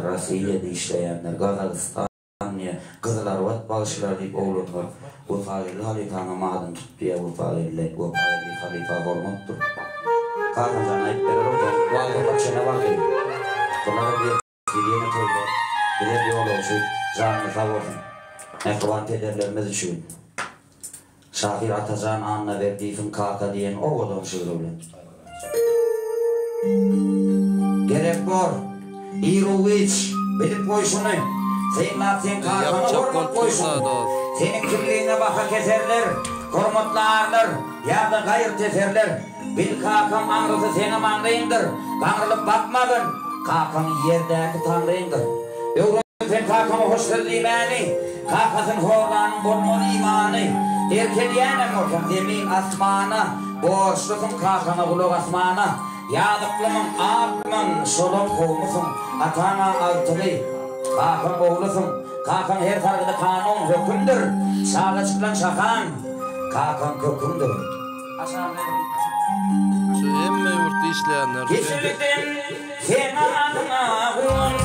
Rossiyada işleyenler, Qazaqistan, Qızılarvat bağışlar deyip oğlunlar. Bu faylı halitana madın tutbiya bu faylı halifa hormattur. Kalmacan ayıpları oldu. Valda bakşana var değil. Bunları bir siriyene koydu. Bir de bir yol olsun. Canlı favorun. Ekvat ederlerimiz için. Şafir Atacan anına verdiğim kaka diyen o adam şuuruyla. Gerek var. İroviç, bilip koyşunu. Sen kakana hormat koyşunu. Senin kimliğine baka keserler. Hormatlarlar. Ya da gayır teserler. Bil kakam anrısı senin anrıyındır. Kanrılıp bakmadın. Kakam yerdeki tanrıyındır. Sen kakamı hoştur imani. Kakasın hordanın bulmun imanı. Erkeleyenim ortam zemin asmana. Boşlusun kakana kulak asmana. Yadıklımın ağabımın solun kovmusun. Atana altılı. Kakan oğlusun. Kakan her tarafında kanun hükümdür. Sağla çıkılan şakan. Kakan kökümdür. Şu emme yurtta işleyenler. Geçirdim sen anına kullanım.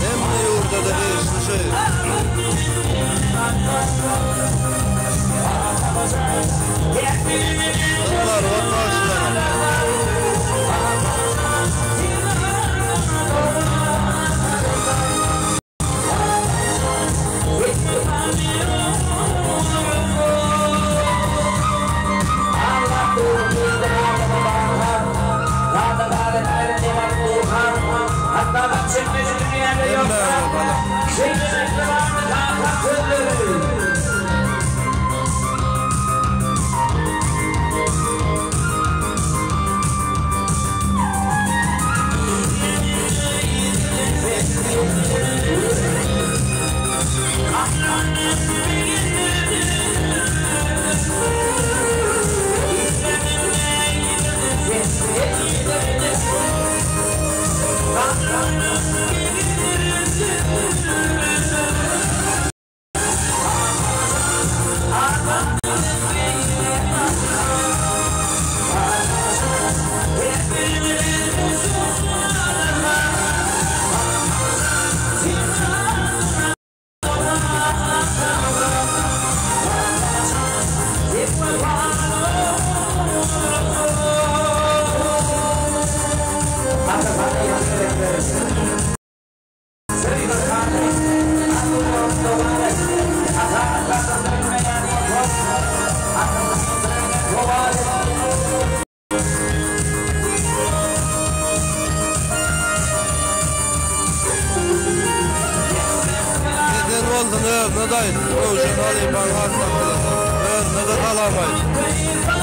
Emme yurtta da değişti şey. Bunlar vatandaşlar. Önüne de kalamayız.